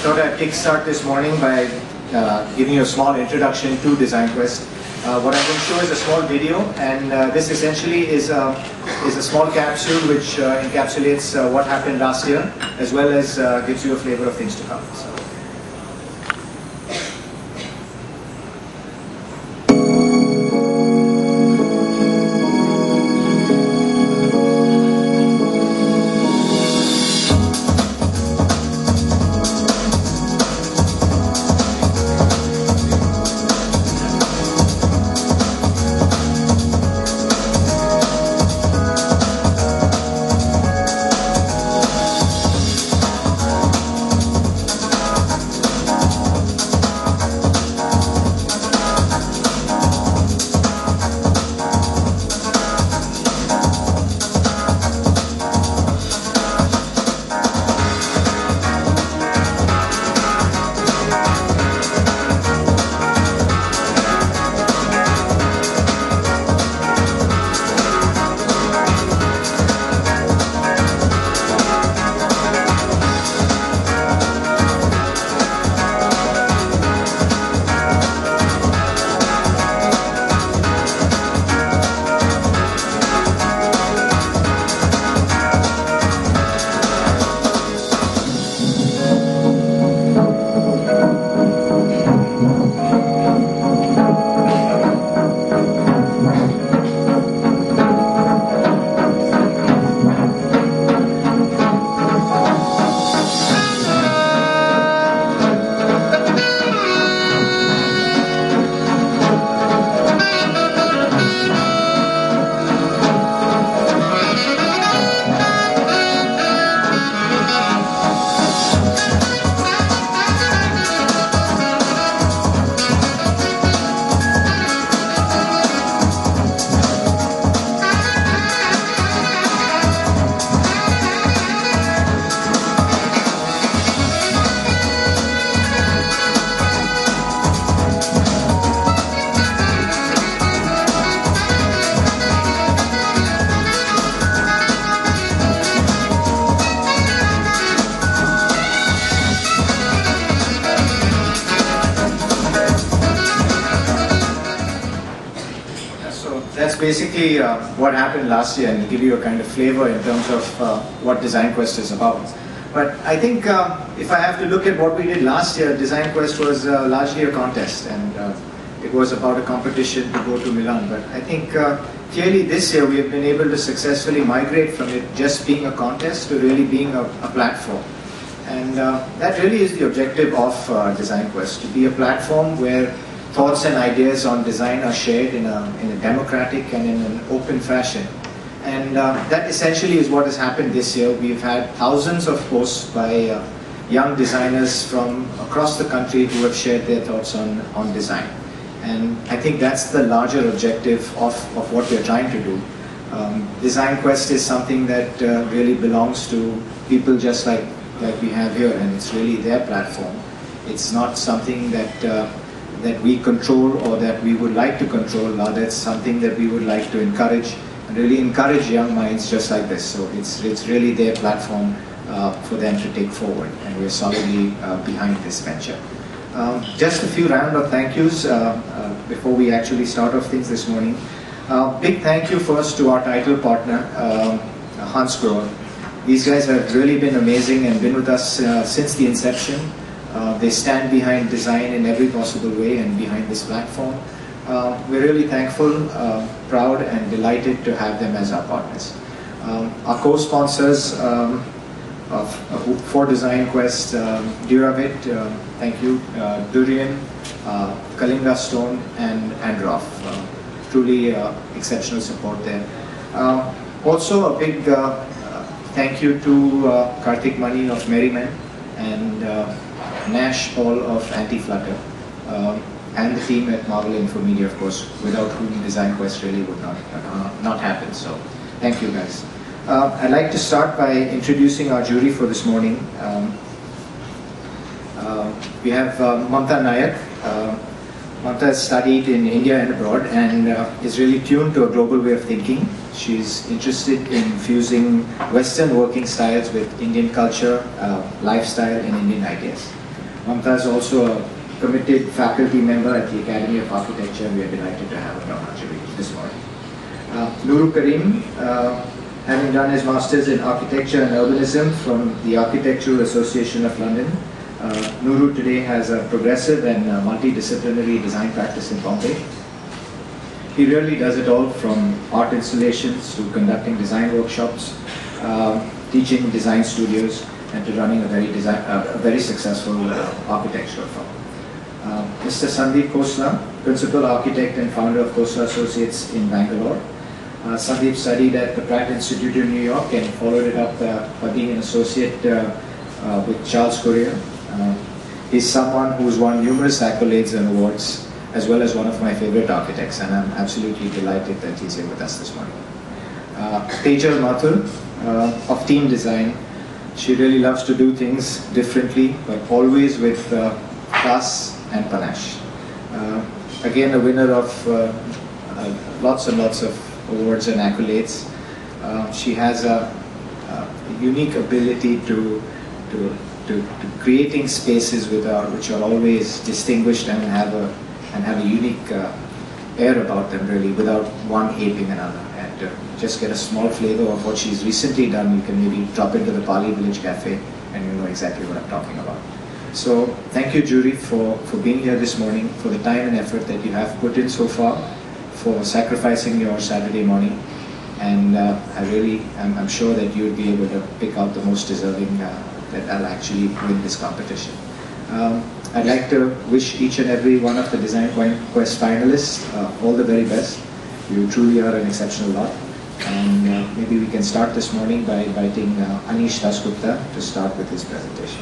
thought I'd kickstart this morning by giving you a small introduction to DesignQuest. What I'm going to show is a small video, and this essentially is a small capsule which encapsulates what happened last year, as well as gives you a flavor of things to come. So. That's basically what happened last year, and to give you a kind of flavor in terms of what DesignQuest is about. But I think if I have to look at what we did last year, DesignQuest was largely a contest, and it was about a competition to go to Milan. But I think clearly this year we have been able to successfully migrate from it just being a contest to really being a platform. And that really is the objective of DesignQuest, to be a platform where thoughts and ideas on design are shared in a democratic and in an open fashion. And that essentially is what has happened this year. We've had thousands of posts by young designers from across the country who have shared their thoughts on design. And I think that's the larger objective of what we're trying to do. DesignQuest is something that really belongs to people just like we have here, and it's really their platform. It's not something that we control or that we would like to control. Rather, it's something that we would like to encourage, and really encourage young minds just like this. So it's really their platform for them to take forward, and we're solidly behind this venture. Just a few round of thank yous before we actually start off things this morning. Big thank you first to our title partner, Hansgrohe. These guys have really been amazing and been with us since the inception. They stand behind design in every possible way and behind this platform. We're really thankful, proud and delighted to have them as our partners. Our co-sponsors for DesignQuest, Duravit, thank you, Durian, Kalinga Stone and Androff. Truly exceptional support there. Also a big thank you to Karthik Mani of Merryman and Nash Paul of Anti-Flutter, and the team at Marvel Infomedia, of course, without whom DesignQuest really would not happen. So, thank you guys. I'd like to start by introducing our jury for this morning. We have Mamta Nayak. Mamta has studied in India and abroad and is really tuned to a global way of thinking. She's interested in fusing Western working styles with Indian culture, lifestyle and Indian ideas. Mamta is also a committed faculty member at the Academy of Architecture, and we are delighted to have her on our jury this morning. Nuru Karim, having done his Masters in Architecture and Urbanism from the Architectural Association of London, Nuru today has a progressive and multidisciplinary design practice in Bombay. He really does it all, from art installations to conducting design workshops, teaching design studios, and to running a very successful architectural firm. Mr. Sandeep Khosla, Principal Architect and founder of Khosla Associates in Bangalore. Sandeep studied at the Pratt Institute in New York and followed it up by being an associate with Charles Correa. He's someone who's won numerous accolades and awards, as well as one of my favorite architects, and I'm absolutely delighted that he's here with us this morning. Tejal Mathur of Team Design. She really loves to do things differently, but always with class and panache. Again, a winner of lots and lots of awards and accolades. She has a unique ability to creating spaces which are always distinguished and have a unique air about them, really, without one aping another. And just get a small flavor of what she's recently done. You can maybe drop into the Pali Village Cafe and you know exactly what I'm talking about. So thank you, jury, for being here this morning, for the time and effort that you have put in so far, for sacrificing your Saturday morning. And I'm sure that you'll be able to pick out the most deserving that will actually win this competition. I'd like to wish each and every one of the Design Quest finalists all the very best. You truly are an exceptional lot. And maybe we can start this morning by inviting Anish Dasgupta to start with his presentation.